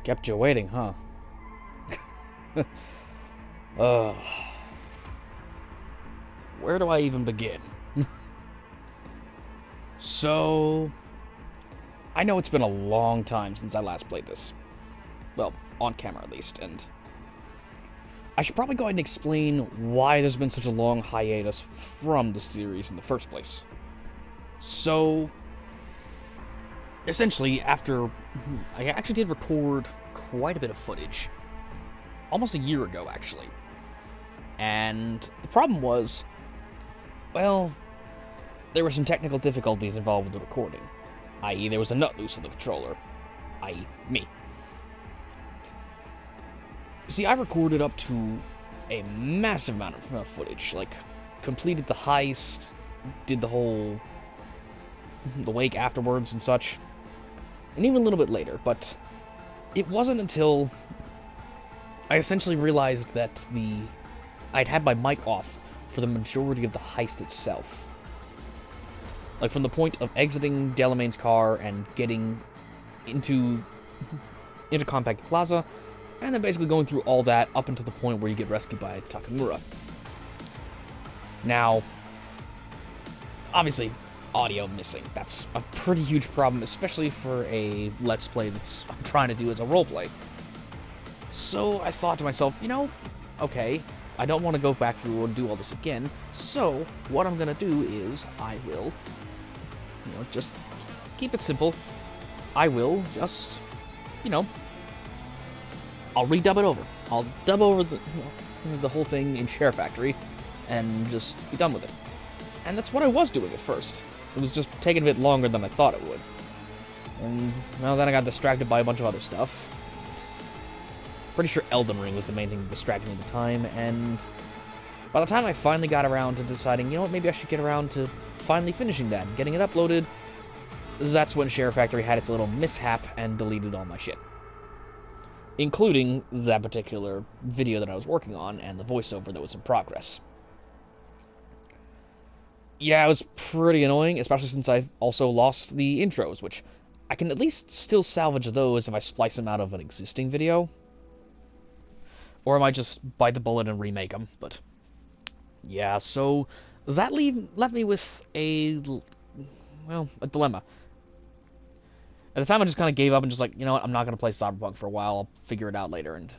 Kept you waiting, huh? uh, where do I even begin? So, I know it's been a long time since I last played this. Well, on camera at least, and I should probably go ahead and explain why there's been such a long hiatus from the series in the first place. So, essentially, I actually did record quite a bit of footage. Almost a year ago, actually. And the problem was, well, there were some technical difficulties involved with the recording. I.e., there was a nut loose on the controller. I.e., me. See, I recorded up to a massive amount of footage. Like, completed the heist, did the wake afterwards and such. And even a little bit later, but it wasn't until I essentially realized that I'd had my mic off for the majority of the heist itself. Like, from the point of exiting Delamain's car and getting into Compact Plaza, and then basically going through all that up until the point where you get rescued by Takamura. Now, obviously, audio missing. That's a pretty huge problem, especially for a Let's Play that's I'm trying to do as a roleplay. So I thought to myself, okay, I don't want to go back through and do all this again, so what I'm going to do is I will, just keep it simple. I will just, I'll redub it over. I'll dub over the whole thing in Share Factory and just be done with it. And that's what I was doing at first. It was just taking a bit longer than I thought it would. And, well, then I got distracted by a bunch of other stuff. Pretty sure Elden Ring was the main thing that distracted me at the time, and by the time I finally got around to deciding, maybe I should get around to finally finishing that and getting it uploaded, that's when Share Factory had its little mishap and deleted all my shit. Including that particular video that I was working on and the voiceover that was in progress. Yeah, it was pretty annoying, especially since I've also lost the intros, which I can at least still salvage those if I splice them out of an existing video. Or I might just bite the bullet and remake them, but yeah, so that left me with a dilemma. At the time, I just kind of gave up and just like, what, I'm not going to play Cyberpunk for a while, I'll figure it out later, and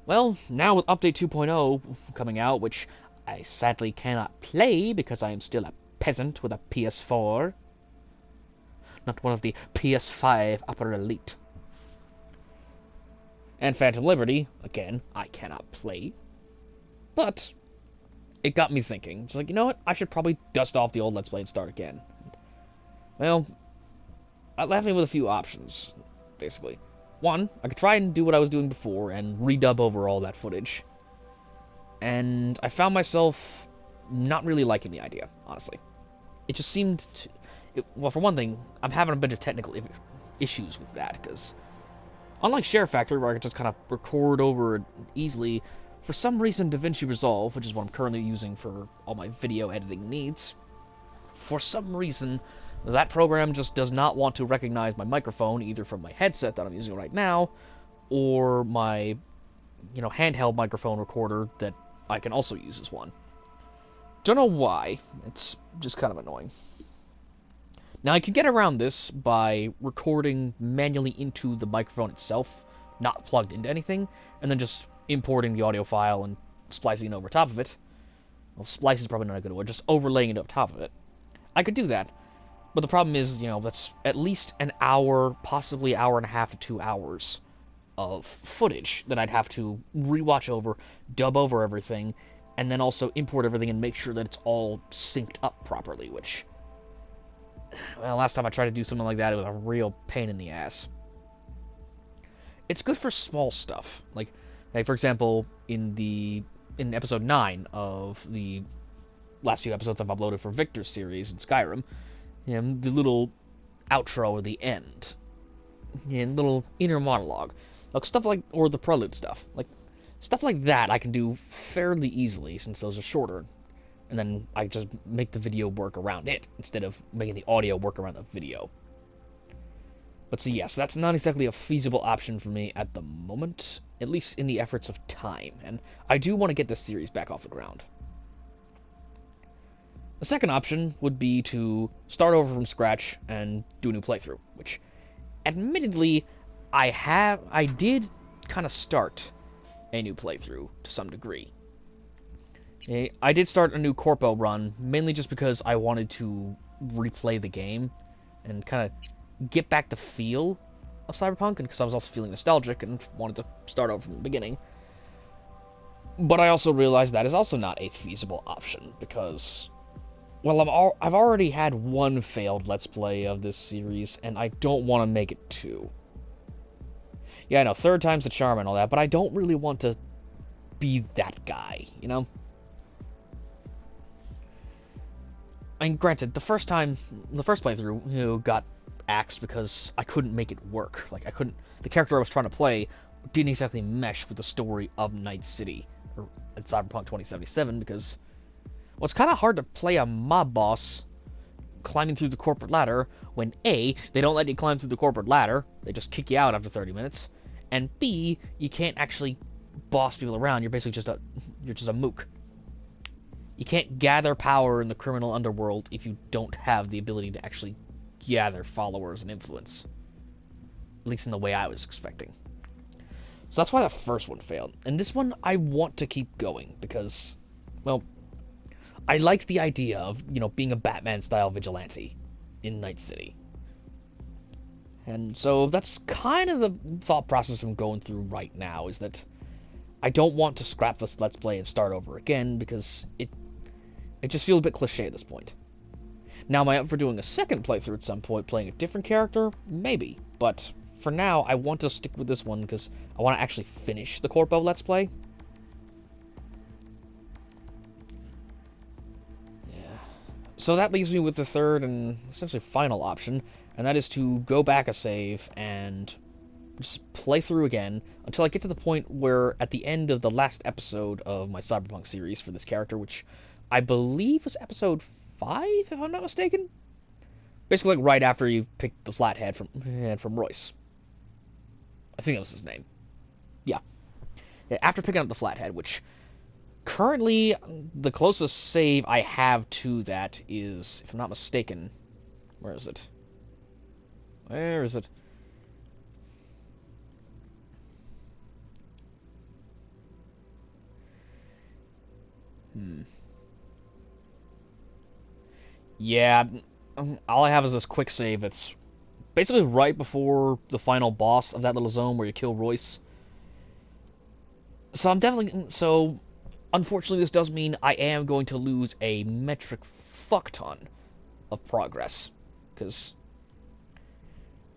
well, now with Update 2.0 coming out, which I sadly cannot play because I am still a peasant with a PS4, not one of the PS5 upper elite. And Phantom Liberty, again, I cannot play. But it got me thinking. It's like, what? I should probably dust off the old Let's Play and start again. Well, that left me with a few options, basically. One, I could try and do what I was doing before and redub over all that footage. And I found myself not really liking the idea, honestly. It just seemed well, for one thing, I'm having a bit of technical issues with that, because unlike Share Factory, where I can just kind of record over it easily, for some reason DaVinci Resolve, which is what I'm currently using for all my video editing needs, for some reason, that program just does not want to recognize my microphone, either from my headset that I'm using right now, or my, handheld microphone recorder that I can also use as one. Don't know why. It's just kind of annoying. Now, I can get around this by recording manually into the microphone itself, not plugged into anything, and then just importing the audio file and splicing it over top of it. Well, splice is probably not a good word, just overlaying it up top of it. I could do that, but the problem is, that's at least an hour, possibly hour and a half to 2 hours of footage that I'd have to rewatch over, dub over everything, and then also import everything and make sure that it's all synced up properly, which, well, last time I tried to do something like that, it was a real pain in the ass. It's good for small stuff. Like for example, in episode 9 of the last few episodes I've uploaded for Victor's series in Skyrim, the little outro or the end, little inner monologue, like stuff like, or the prelude stuff, like stuff like that I can do fairly easily since those are shorter. And then I just make the video work around it, instead of making the audio work around the video. But so yes, that's not exactly a feasible option for me at the moment, at least in the efforts of time, and I do want to get this series back off the ground. The second option would be to start over from scratch and do a new playthrough, which, admittedly, I did kind of start a new playthrough to some degree. I did start a new Corpo run, mainly just because I wanted to replay the game and kind of get back the feel of Cyberpunk, and because I was also feeling nostalgic and wanted to start over from the beginning. But I also realized that is also not a feasible option, because, well, I've already had one failed Let's Play of this series, and I don't want to make it two. Yeah, I know, third time's the charm and all that, but I don't really want to be that guy, you know? I mean, granted, the first playthrough, got axed because I couldn't make it work. Like, the character I was trying to play didn't exactly mesh with the story of Night City, or at Cyberpunk 2077, because, well, it's kind of hard to play a mob boss climbing through the corporate ladder when A, they don't let you climb through the corporate ladder, they just kick you out after 30 minutes, and B, you can't actually boss people around, you're basically just a mook. You can't gather power in the criminal underworld if you don't have the ability to actually gather followers and influence. At least in the way I was expecting. So that's why that first one failed. And this one, I want to keep going because, well, I like the idea of, being a Batman-style vigilante in Night City. And so that's kind of the thought process I'm going through right now, is that I don't want to scrap this Let's Play and start over again, because it just feels a bit cliche at this point. Now, am I up for doing a second playthrough at some point, playing a different character? Maybe. But for now, I want to stick with this one because I want to actually finish the Corpo Let's Play. Yeah. So that leaves me with the third and essentially final option, and that is to go back a save and just play through again until I get to the point where, at the end of the last episode of my Cyberpunk series for this character, which I believe was episode 5, if I'm not mistaken. Basically, like, right after you picked the flathead from Royce. I think that was his name. Yeah. After picking up the flathead, which currently the closest save I have to that is, if I'm not mistaken, where is it? Where is it? Yeah, all I have is this quick save. It's basically right before the final boss of that little zone where you kill Royce. So unfortunately, this does mean I am going to lose a metric fuck ton of progress, because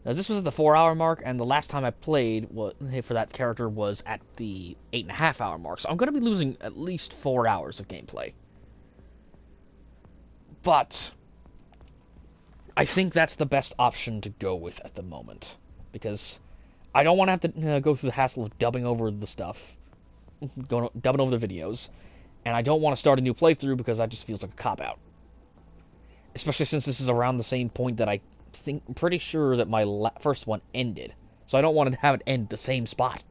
this was at the 4-hour mark, and the last time I played for that character was at the 8.5-hour mark. So I'm going to be losing at least 4 hours of gameplay. But I think that's the best option to go with at the moment, because I don't want to have to go through the hassle of dubbing over the stuff, dubbing over the videos, and I don't want to start a new playthrough because that just feels like a cop-out. Especially since this is around the same point that I'm pretty sure that my first one ended, so I don't want to have it end the same spot.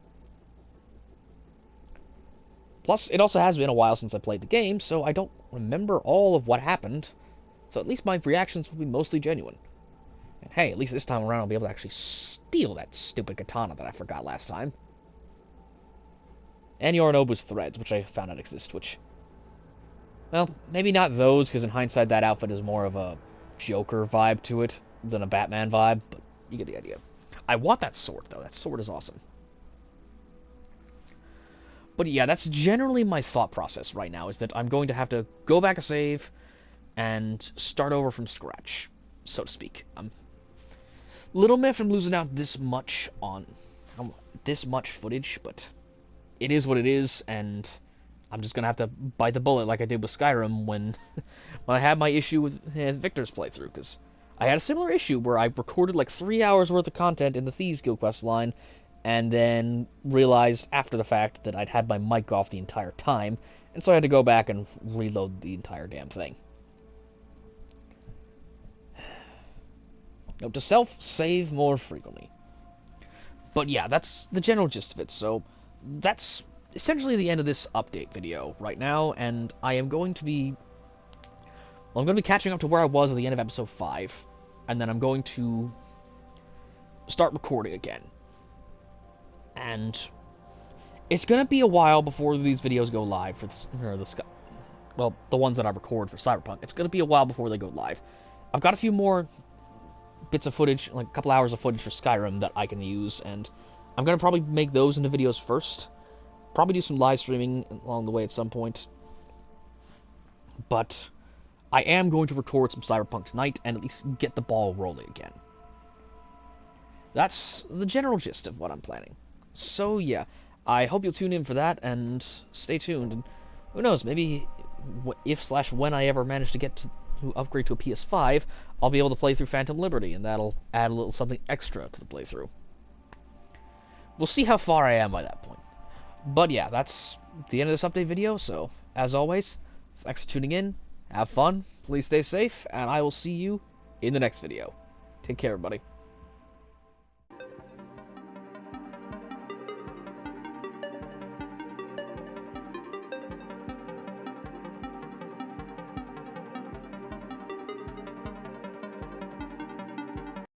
Plus, it also has been a while since I played the game, so I don't remember all of what happened. So at least my reactions will be mostly genuine. And hey, at least this time around I'll be able to actually steal that stupid katana that I forgot last time. And Yorinobu's threads, which I found out exist, which, well, maybe not those, because in hindsight that outfit is more of a Joker vibe to it than a Batman vibe, but you get the idea. I want that sword, though. That sword is awesome. But yeah, that's generally my thought process right now, is that I'm going to have to go back a save and start over from scratch, so to speak. I'm little miffed I'm losing out this much footage, but it is what it is, and I'm just gonna have to bite the bullet like I did with Skyrim when I had my issue with Victor's playthrough, because I had a similar issue where I recorded like 3 hours worth of content in the Thieves Guild quest line, and then realized after the fact that I'd had my mic off the entire time, and so I had to go back and reload the entire damn thing. To self-save more frequently. But yeah, that's the general gist of it. So that's essentially the end of this update video right now, and I am going to be... Well, I'm going to be catching up to where I was at the end of episode 5, and then I'm going to start recording again. And it's going to be a while before these videos go live for the ones that I record for Cyberpunk. It's going to be a while before they go live. I've got a few more bits of footage, like a couple hours of footage for Skyrim that I can use, and I'm going to probably make those into videos first. Probably do some live streaming along the way at some point. But I am going to record some Cyberpunk tonight and at least get the ball rolling again. That's the general gist of what I'm planning. So yeah, I hope you'll tune in for that and stay tuned. And who knows, maybe if/when I ever manage to get to upgrade to a PS5, I'll be able to play through Phantom Liberty, and that'll add a little something extra to the playthrough. We'll see how far I am by that point. But yeah, that's the end of this update video, so as always, thanks for tuning in, have fun, please stay safe, and I will see you in the next video. Take care, everybody.